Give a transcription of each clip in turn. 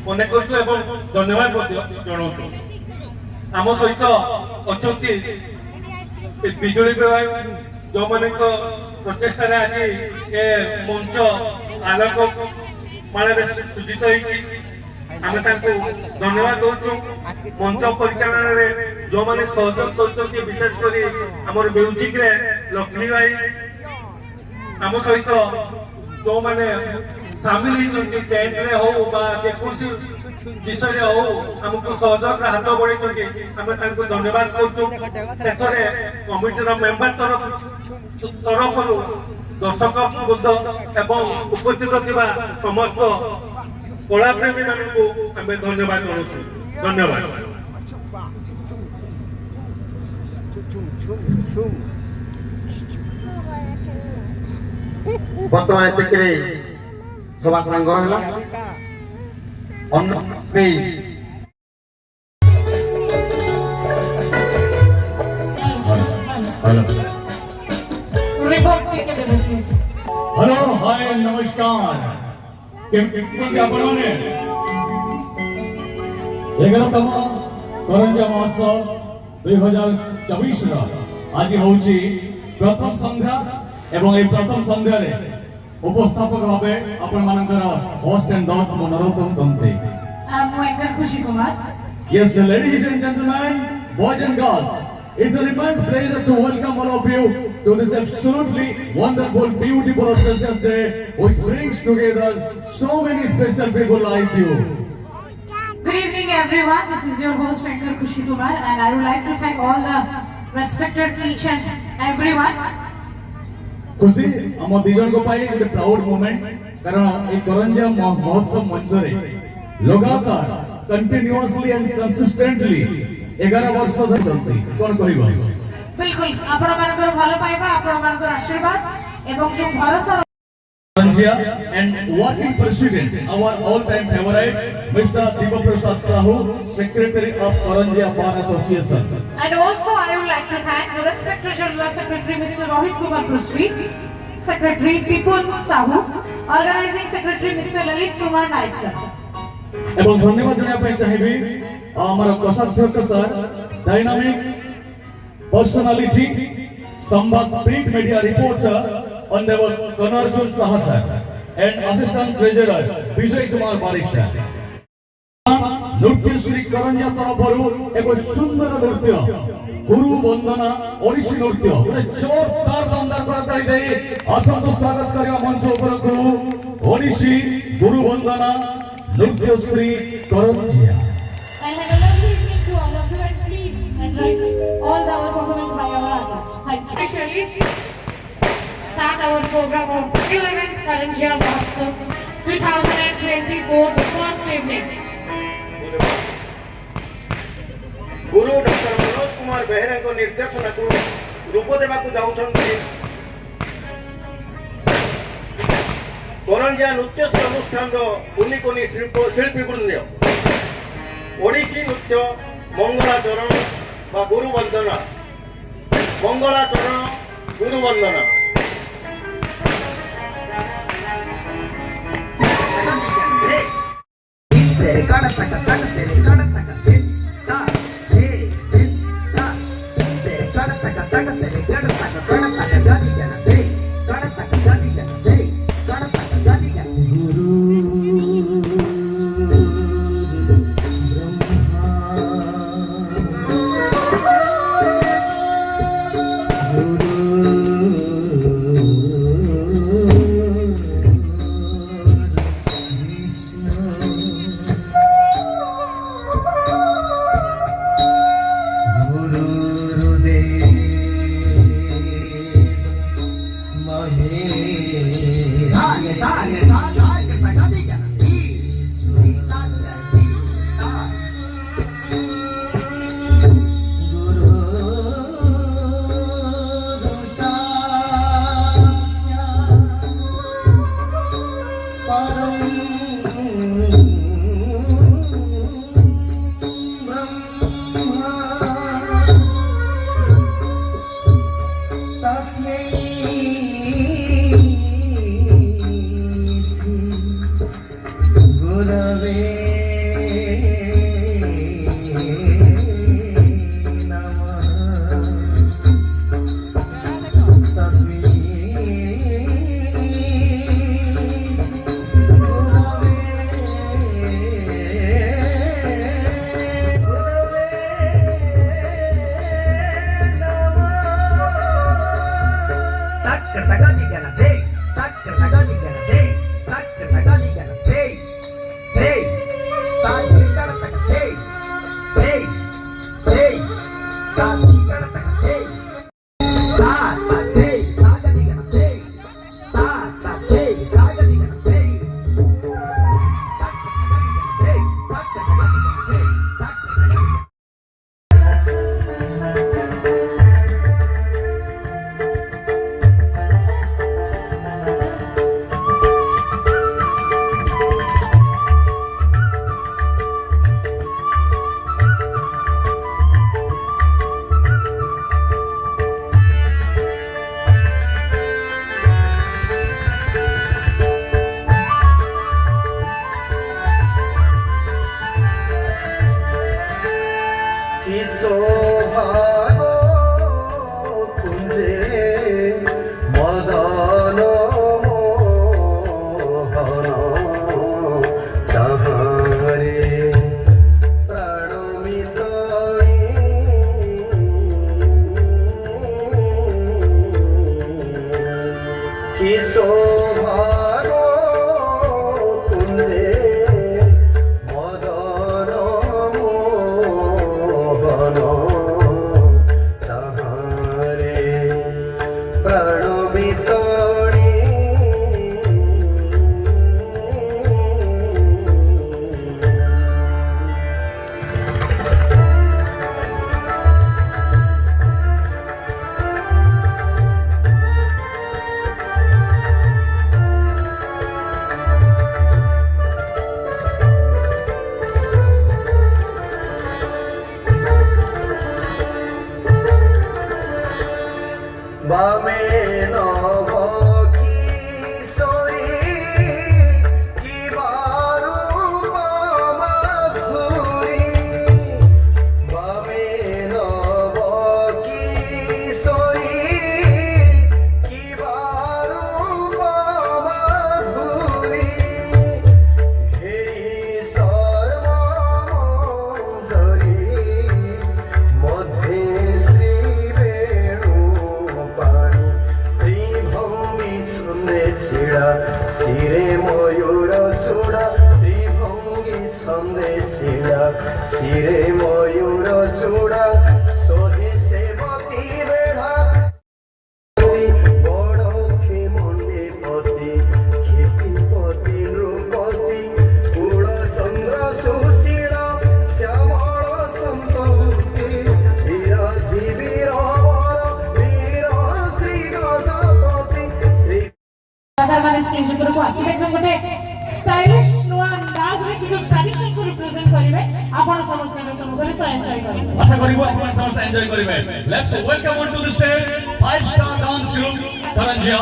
মনে করছু এবং ধন্যবাদ জনাওছু। আম সহিত অনেক বিজুଳି বিভাগ যে প্রচেষ্টার আজ এ মঞ্চ আলোক মাଳରେ সূচিত হয়েছি আমি তাকে ধন্যবাদ দৌছু। মঞ্চ পরিচালনার যে সহযোগ করছেন বিশেষ করে আমার মিউজিক রে লক্ষ্মী ভাই আম সহিত যে সামিল হয়েছেন টেন্টরে হো বা যেকୌଣସି বিষয়ে হো আমাকে সহযোগ হাত বড়াইছেন আমি তাকে ধন্যবাদ করছু। শেষে কমিটির মেম্বার তরফর দর্শক বৃন্দ এবং উপস্থিত থাকা সমস্ত কলাপ্রেমী মানুষ আমি ধন্যবাদ জনাওছু। ধন্যবাদ। বর্তমান এতে সভা সাঙ্গ হল অন্য हेलो हाय नमस्कार आपने 11तम करंजा महोत्सव 2024 आज हूँ प्रथम संध्या एवं ये प्रथम संध्या उपस्थापक भावे आपण मानकर होस्ट एंड दोस्त मनोरंजन करते खुशी Kumar. Yes, ladies and gentlemen, boys and girls, it's an immense pleasure to welcome all of you to this absolutely wonderful, beautiful, auspicious day, which brings together so many special people like you. Good evening, everyone. This is your host Venkar Khushi Kumar, and I would like to thank all the respected each and everyone. खुशी आम दिजन को पाई गोटे proud moment कारण ये करंजा महोत्सव मंच रे लगातार कंटिन्यूअसली एंड कंसिस्टेंटली 11 वर्ष धरि चलती कोन कहबो बिल्कुल आपण मानकर भलो पाइबा आपण मानकर आशीर्वाद एवं जो भरोसा Karanjia and working president our all time favourite mister Deepak Prasad Sahu secretary of Karanjia bar association and also I would like to thank the respected general secretary Mr. Rohit Kumar Prusri, secretary Pipun Sahu, organizing secretary Mr. Lalit Kumar Naik sir. एवं धन्यवाद जणा पे चाहिबी हमारा कोषाध्यक्ष sir dynamic personality Sambad print media reporter honourable कनर्जुन Saha sir and assistant treasurer Vijay Kumar Barik sir नृत्य श्री करंजिया तरफरु एक सुंदर नृत्य गुरु वंदना ओडिसी नृत्य गोटे जोरदार दमदार करताली दे असंतो स्वागत करिया मंच उपरकु ओडिसी गुरु वंदना नृत्य Shri Karanjia. I have a lovely evening to all of you and please enjoy all the our performance by our artists. Thank you. Officially start our program of 11th Karanja Mahotsav 2024, the first evening. Guru doctor Manoj Kumar Behera को निर्देशना को रूप देवा को जाउछन्ति करंजिया नृत्य अनुष्ठान कुनी कुनी शिल्पी वृंद ओडिसी नृत्य मंगलाचरण बा गुरु वंदना मंगलाचरण गुरु वंदना गुरवे শিরে ময়ূর চূড়া সোহে সেবতী বেড়া বড় ক্ষেমণ্ডে পতি ক্ষিতিপতি নৃপতি কুল চন্দ্র সুশীল শ্যামল সন্ততি বীরধি বীরবর বীর শ্রী গজপতি শ্রী ମାନେ ଷ୍ଟେଜ ଉପରକୁ ଆସିବେ ଏବଂ ଗୋଟେ ଷ୍ଟାଇଲିଶ ନୂଆ ଅନ୍ଦାଜରେ କିଛି ଟ୍ରାଡିସନ କୁ ରିପ୍ରେଜେଣ୍ଟ କରିବେ ଆପଣ ସମସ୍ତଙ୍କ ସମ୍ମୁଖରେ ଏନ୍ଜୟ କରିବେ ଆଶା କରିବୁ ଆପଣ ସମସ୍ତେ ଏନ୍ଜୟ କରିବେ let's welcome on to the stage 5 star dance group Karanjia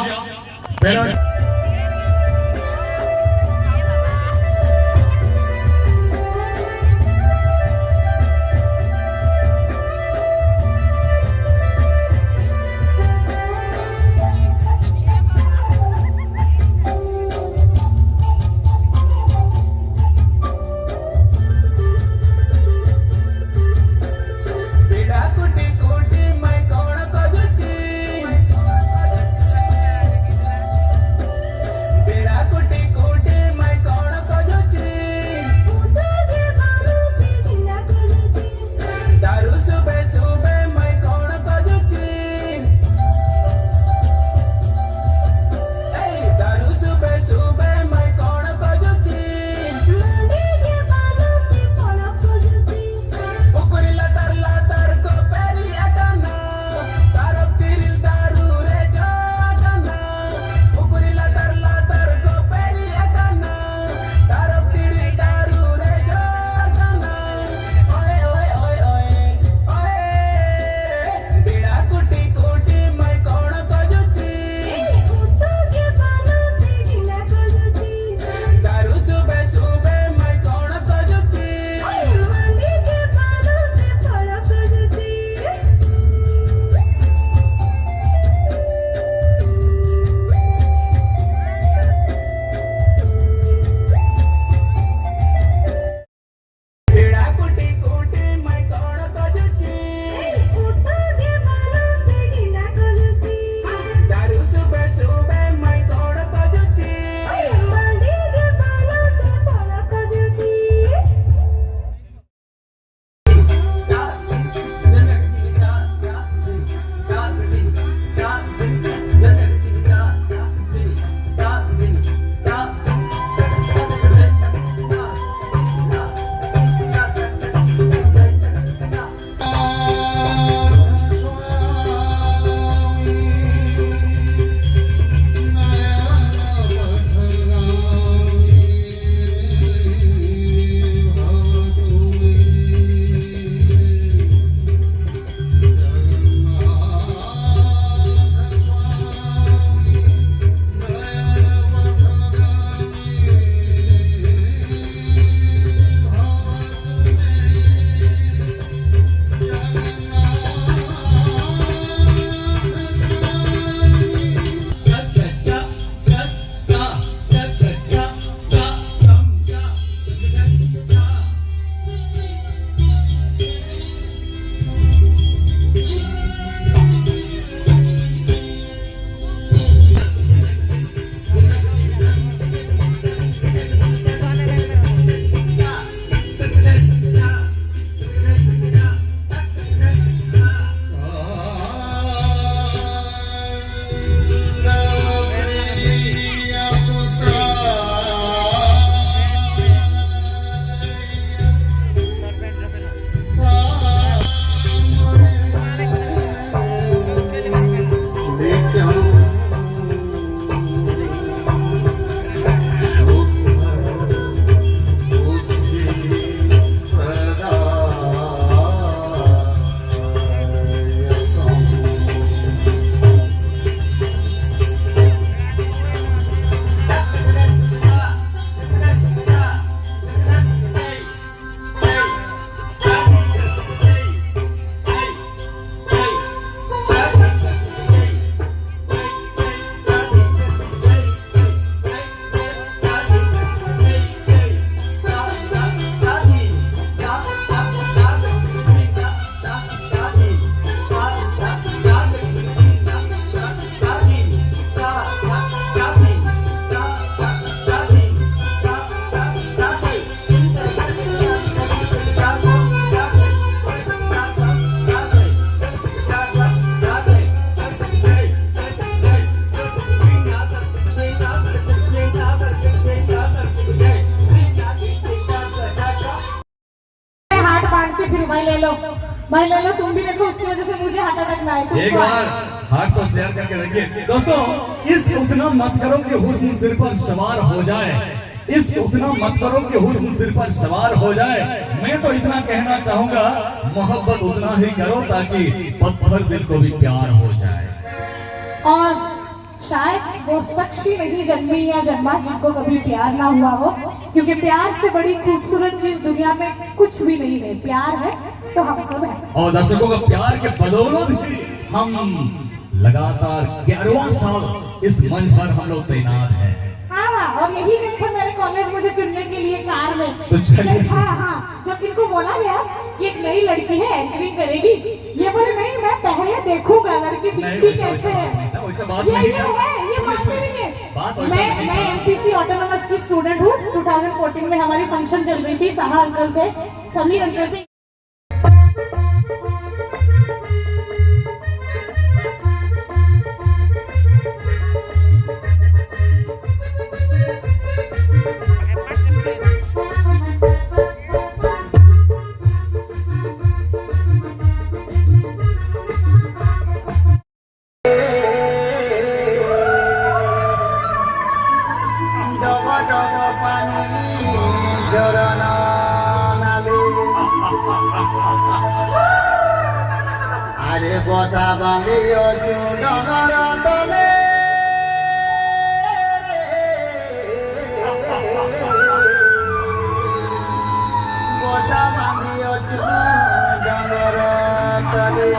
ले लो, तुम भी देखो, उसकी वजह से मुझे हार्ट अटैक ना आए। एक तुमको आए। बार हार्ट को शेयर करके देखिए दोस्तों। इस उतना मत करो कि हुस्न सिर पर सवार हो जाए, इस उतना मत करो कि हुस्न सिर पर सवार हो जाए। मैं तो इतना कहना चाहूंगा, मोहब्बत उतना ही करो ताकि पत्थर दिल को भी प्यार हो जाए। और शायद वो शख्स ही नहीं जन्मी या जन्मा जिनको कभी प्यार ना हुआ हो, क्योंकि प्यार से बड़ी खूबसूरत चीज दुनिया में कुछ भी नहीं है। प्यार है तो हम सब हैं। और दर्शकों का प्यार के बदौलत ही हम लगातार 11वां साल इस मंच पर हम लोग तैनात हैं। हाँ, और यही देखो मेरे कॉलेज मुझे चुनने के लिए कार में। तो चलिए। हाँ, जब इनको बोला गया कि एक नई लड़की है एंकरिंग करेगी, ये बोले नहीं, मैं पहले देखूंगा लड़की दिखती कैसे है। ये मानते नहीं है। मैं एमपीसी ऑटोनॉमस की स्टूडेंट हूँ। 2014 में हमारी फंक्शन चल रही थी, साहा अंकल थे, समीर अंकल थे। আরে বসা বাঁধিয়াছু ডগর তলে, বসা বাঁধিয়াছু ডগর তলে।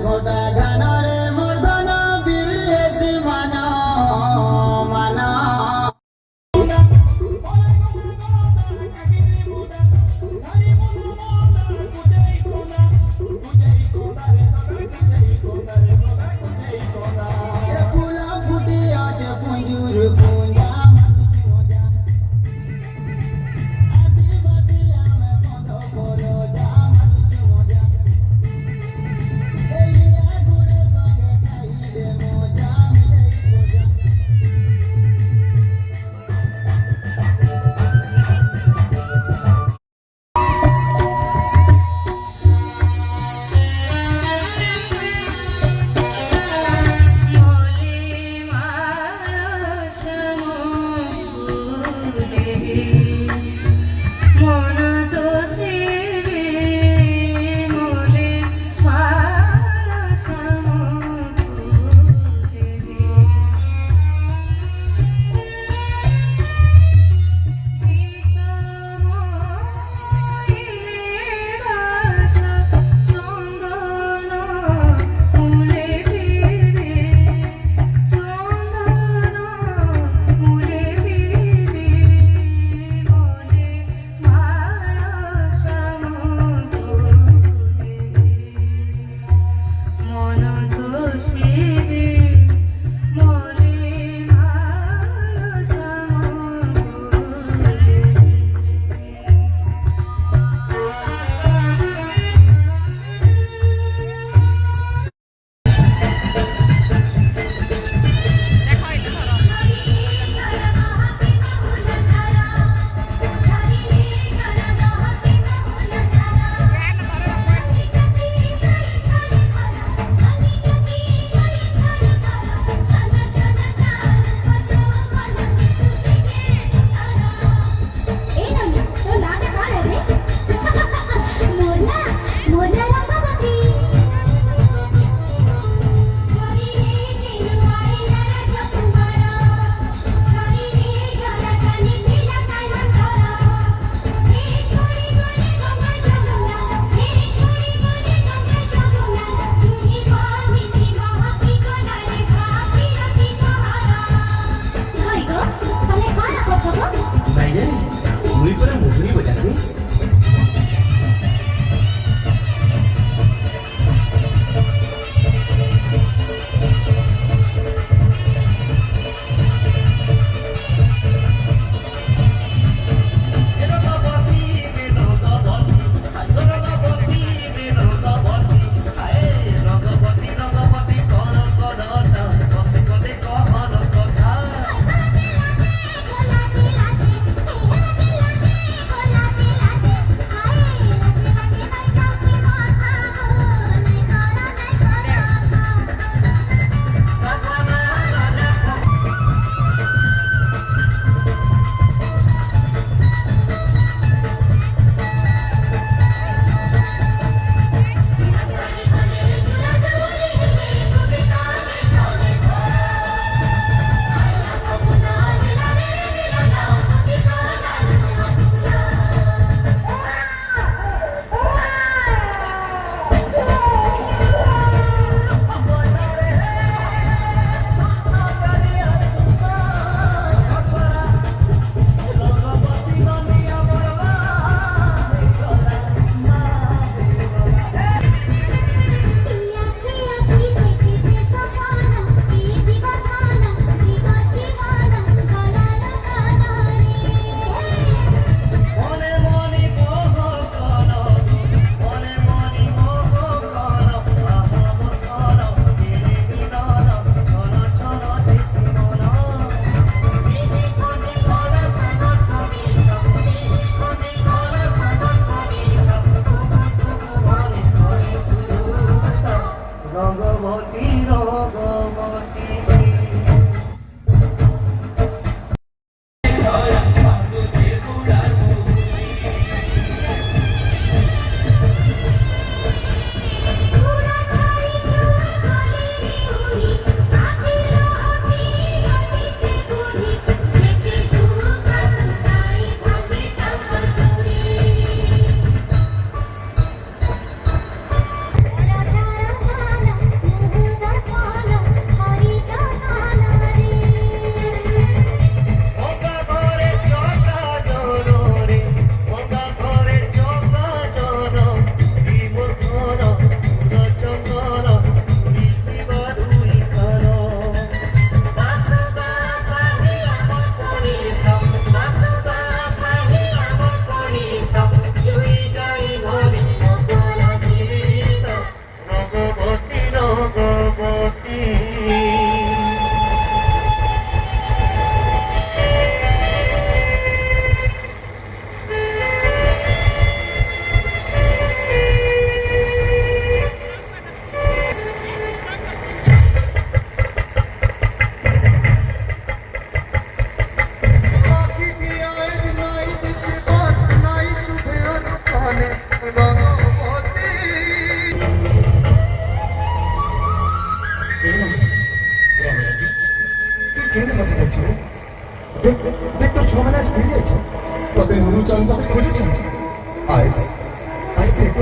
ঘটা ধানরে মূর্ধন বিরিয়েছি মানা মানা। ফুলা ফুটি আছে পুঞ্জুর পুঞ্জা আদিবাসী আমি বন্ধ করো যা মানুষ মজা।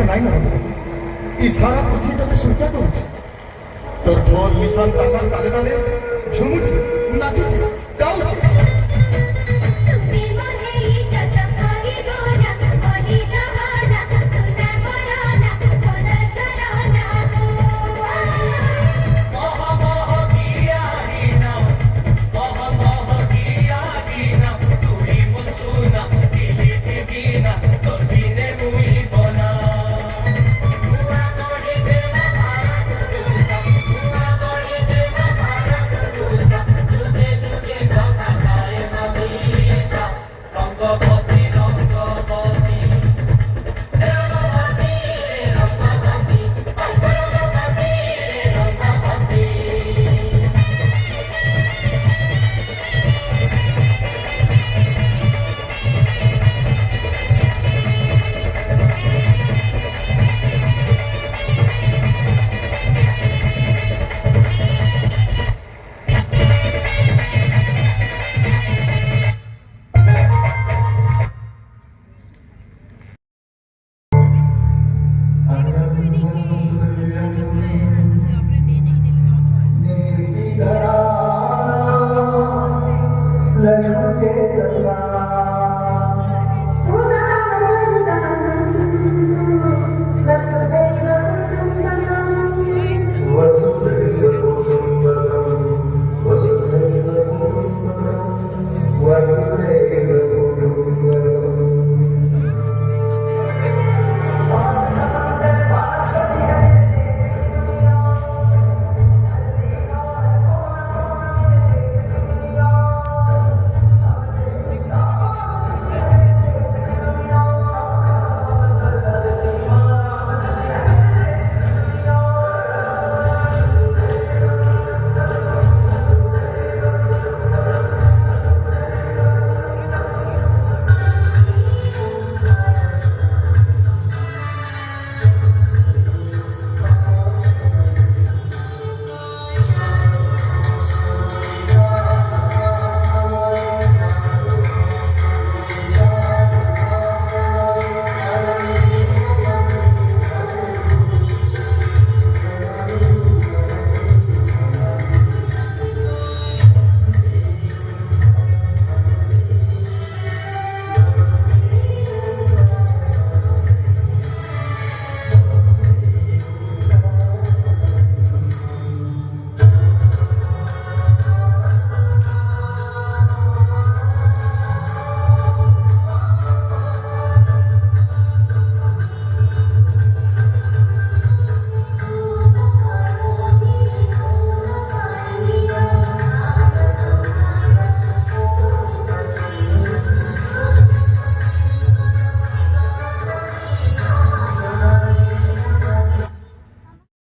দায়িত্ব নাই না এই সারা পৃথিবী তোকে সুরক্ষা করছে তোর ঢোল নিশান তাসার তালে তালে ঝুমুছে নাচুছে গাউছে